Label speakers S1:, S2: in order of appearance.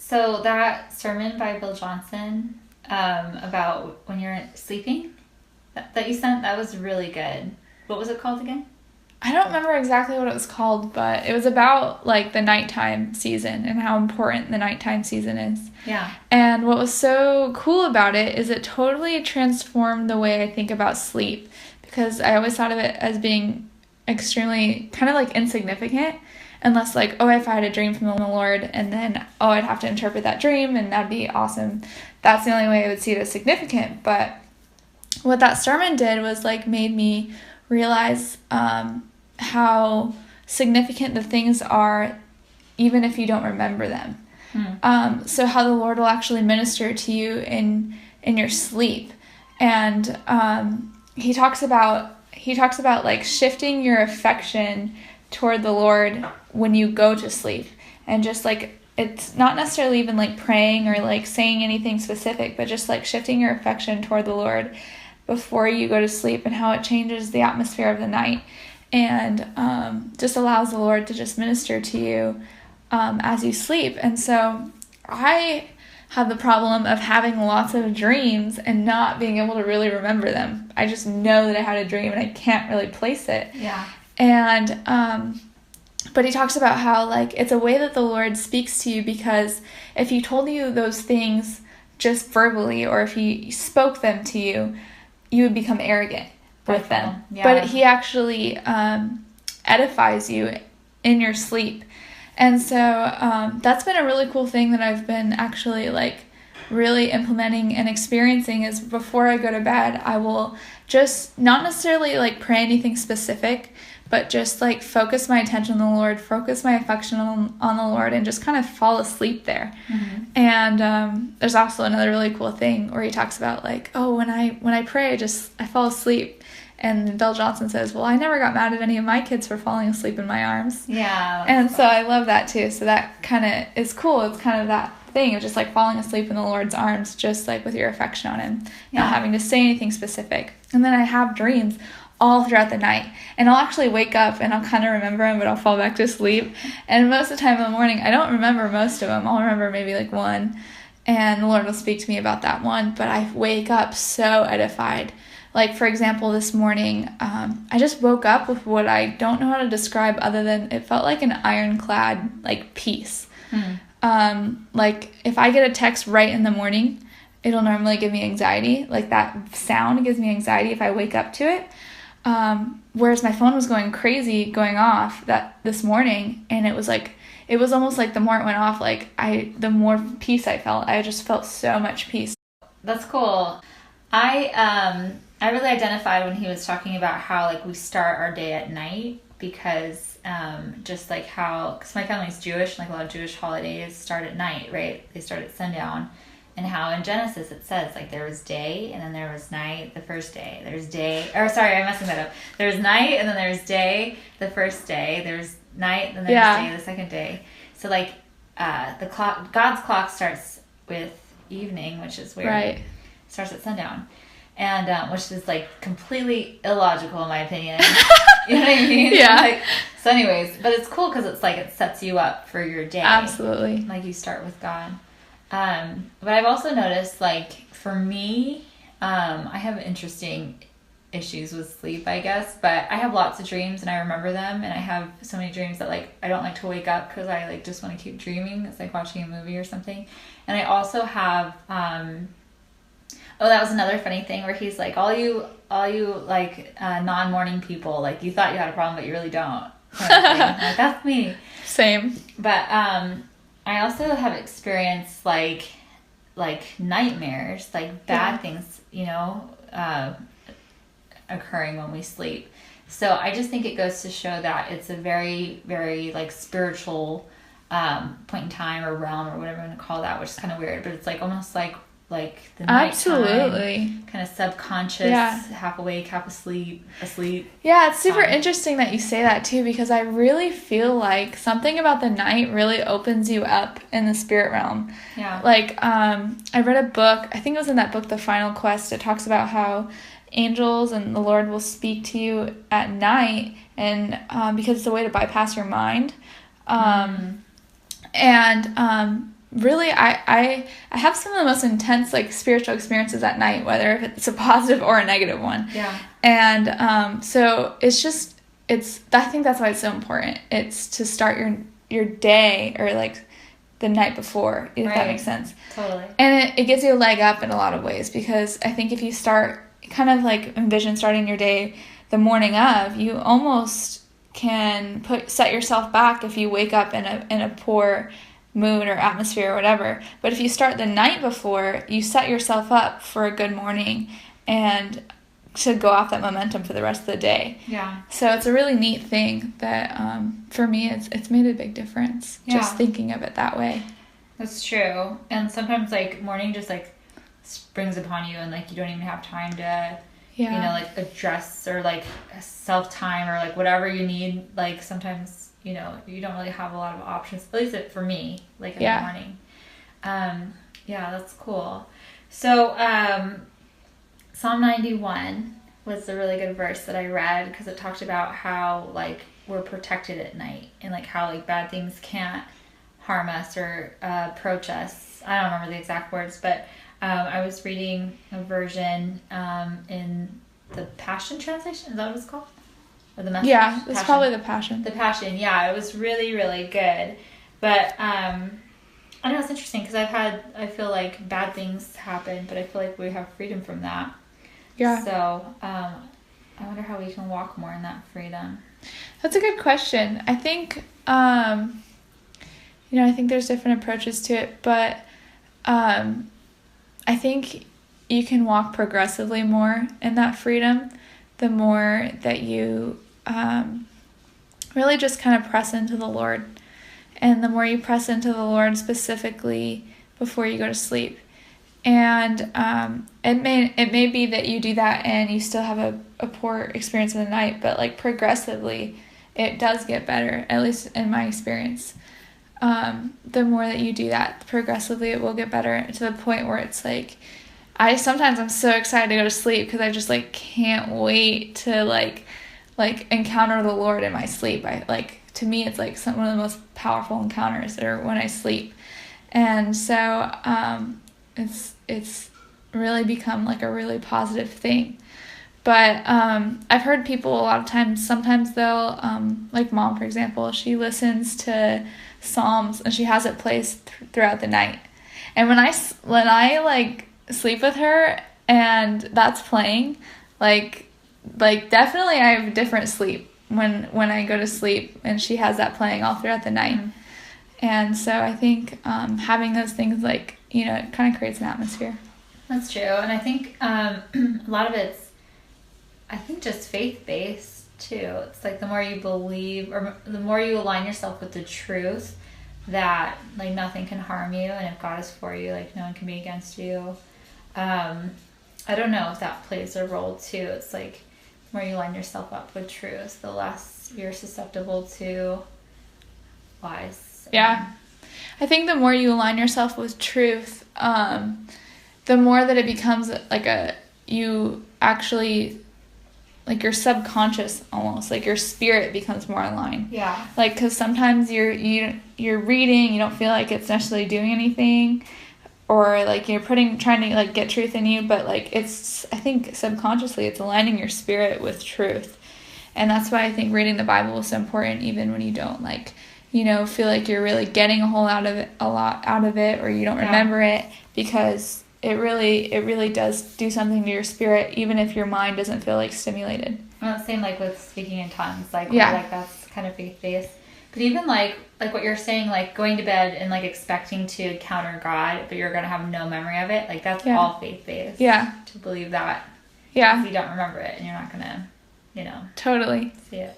S1: So that sermon by Bill Johnson about when you're sleeping that you sent, that was really good. What was it called again?
S2: I don't remember exactly what it was called, but it was about like the nighttime season and how important the nighttime season is.
S1: Yeah.
S2: And what was so cool about it is it totally transformed the way I think about sleep, because I always thought of it as being extremely kind of like insignificant, unless like, oh, if I had a dream from the Lord and then, oh, I'd have to interpret that dream and that'd be awesome. That's the only way I would see it as significant. But what that sermon did was like made me realize how significant the things are even if you don't remember them. So how the Lord will actually minister to you in your sleep. And he talks about like shifting your affection toward the Lord when you go to sleep, and just like, it's not necessarily even like praying or like saying anything specific, but just like shifting your affection toward the Lord before you go to sleep, and how it changes the atmosphere of the night, and just allows the Lord to just minister to you as you sleep. And so I have the problem of having lots of dreams and not being able to really remember them. I just know that I had a dream and I can't really place it.
S1: Yeah.
S2: And but he talks about how like it's a way that the Lord speaks to you, because if he told you those things just verbally, or if he spoke them to you, you would become arrogant with them.
S1: Yeah.
S2: But he actually edifies you in your sleep. And so that's been a really cool thing that I've been actually like really implementing and experiencing, is before I go to bed, I will just not necessarily like pray anything specific, but just like focus my attention on the Lord, focus my affection on the Lord, and just kind of fall asleep there. Mm-hmm. And there's also another really cool thing where he talks about like, oh, when I pray, I fall asleep. And Bill Johnson says, well, I never got mad at any of my kids for falling asleep in my arms.
S1: Yeah.
S2: And so I love that too. So that kind of is cool. It's kind of that thing of just like falling asleep in the Lord's arms, just like with your affection on him, not having to say anything specific. And then I have dreams all throughout the night, and I'll actually wake up and I'll kind of remember them, but I'll fall back to sleep. And most of the time in the morning, I don't remember most of them. I'll remember maybe like one, and the Lord will speak to me about that one, but I wake up so edified. Like, for example, this morning, I just woke up with what I don't know how to describe other than it felt like an ironclad, like, peace. Like, if I get a text right in the morning, it'll normally give me anxiety. Like, that sound gives me anxiety if I wake up to it. Whereas my phone was going crazy, going off this morning, and it was almost like the more it went off, like, the more peace I felt. I just felt so much peace.
S1: That's cool. I really identified when he was talking about how like we start our day at night, because just like how, because my family's Jewish, like a lot of Jewish holidays start at night, right? They start at sundown, and how in Genesis it says like there was day and then there was night the first day. There's day, or sorry, I'm messing that up. There's night and then there's day the first day. There's night and then there's day the second day. So like God's clock starts with evening, which is weird.
S2: Right.
S1: It starts at sundown. And which is like completely illogical in my opinion. You know what I mean?
S2: Yeah.
S1: Like, so anyways, but it's cool because it's like it sets you up for your day.
S2: Absolutely.
S1: Like you start with God. But I've also noticed like for me, I have interesting issues with sleep, I guess. But I have lots of dreams and I remember them, and I have so many dreams that like I don't like to wake up because I like just want to keep dreaming. It's like watching a movie or something. And I also have oh, that was another funny thing where he's like, all you like non-morning people, like you thought you had a problem, but you really don't. Kind of thing. Like, that's me.
S2: Same.
S1: But I also have experienced like nightmares, like bad things, you know, occurring when we sleep. So I just think it goes to show that it's a very, very like spiritual point in time or realm or whatever you want to call that, which is kind of weird, but it's like almost like the nighttime, kind of subconscious, half awake, half asleep.
S2: Yeah, it's super interesting that you say that too, because I really feel like something about the night really opens you up in the spirit realm.
S1: Yeah.
S2: Like, I read a book, I think it was in that book, The Final Quest. It talks about how angels and the Lord will speak to you at night, and because it's a way to bypass your mind. really, I have some of the most intense like spiritual experiences at night, whether if it's a positive or a negative one.
S1: Yeah.
S2: And so I think that's why it's so important. It's to start your day or like the night before, if that makes sense.
S1: Totally.
S2: And it gives you a leg up in a lot of ways, because I think if you start kind of like envision starting your day the morning of, you almost can set yourself back if you wake up in a poor mood or atmosphere or whatever. But if you start the night before, you set yourself up for a good morning and to go off that momentum for the rest of the day.
S1: Yeah.
S2: So it's a really neat thing that for me it's made a big difference just thinking of it that way.
S1: That's true. And sometimes like morning just like springs upon you and like you don't even have time to you know, like address or like self-time or like whatever you need. Like sometimes, you know, you don't really have a lot of options, at least for me, like in the morning. Yeah, that's cool. So Psalm 91 was a really good verse that I read, because it talked about how like we're protected at night and like how like bad things can't harm us or approach us. I don't remember the exact words, but I was reading a version in the Passion Translation. Is that what it's called? Or the Message?
S2: Yeah, it's probably the Passion.
S1: The Passion, yeah. It was really, really good. But I know it's interesting, because I feel like bad things happen, but I feel like we have freedom from that.
S2: Yeah.
S1: So I wonder how we can walk more in that freedom.
S2: That's a good question. I think, you know, I think there's different approaches to it, but I think you can walk progressively more in that freedom the more that you really just kind of press into the Lord. And the more you press into the Lord specifically before you go to sleep. And it may be that you do that and you still have a poor experience in the night, but like progressively it does get better, at least in my experience. The more that you do that, progressively it will get better, to the point where it's like, I'm so excited to go to sleep, because I just like can't wait to like encounter the Lord in my sleep. To me, it's like one of the most powerful encounters are when I sleep. And so it's really become like a really positive thing. But I've heard people a lot of times, sometimes they'll, like Mom, for example, she listens to Psalms and she has it placed throughout the night. And when I like sleep with her and that's playing, like definitely I have a different sleep when I go to sleep and she has that playing all throughout the night. Mm-hmm. And so I think having those things, like, you know, it kind of creates an atmosphere.
S1: That's true. And I think a lot of it's, I think, just faith-based too. It's like the more you believe, or the more you align yourself with the truth that like nothing can harm you, and if God is for you, like no one can be against you. I don't know if that plays a role too. It's like the more you line yourself up with truth, the less you're susceptible to lies.
S2: Yeah. I think the more you align yourself with truth, the more that it becomes like you actually, like your subconscious almost, like your spirit becomes more aligned.
S1: Yeah. Like,
S2: because sometimes you're reading, you don't feel like it's necessarily doing anything, or like you're trying to like get truth in you, but like it's, I think subconsciously it's aligning your spirit with truth. And that's why I think reading the Bible is so important, even when you don't like, you know, feel like you're really getting a lot out of it, or you don't remember it, because it really does do something to your spirit, even if your mind doesn't feel like stimulated.
S1: Well, same like with speaking in tongues, like like that's kind of faith-based. But even like what you're saying, like going to bed and like expecting to encounter God, but you're gonna have no memory of it, like that's all faith-based.
S2: Yeah.
S1: To believe that.
S2: Yeah.
S1: If you don't remember it, and you're not gonna, you know.
S2: Totally.
S1: See it.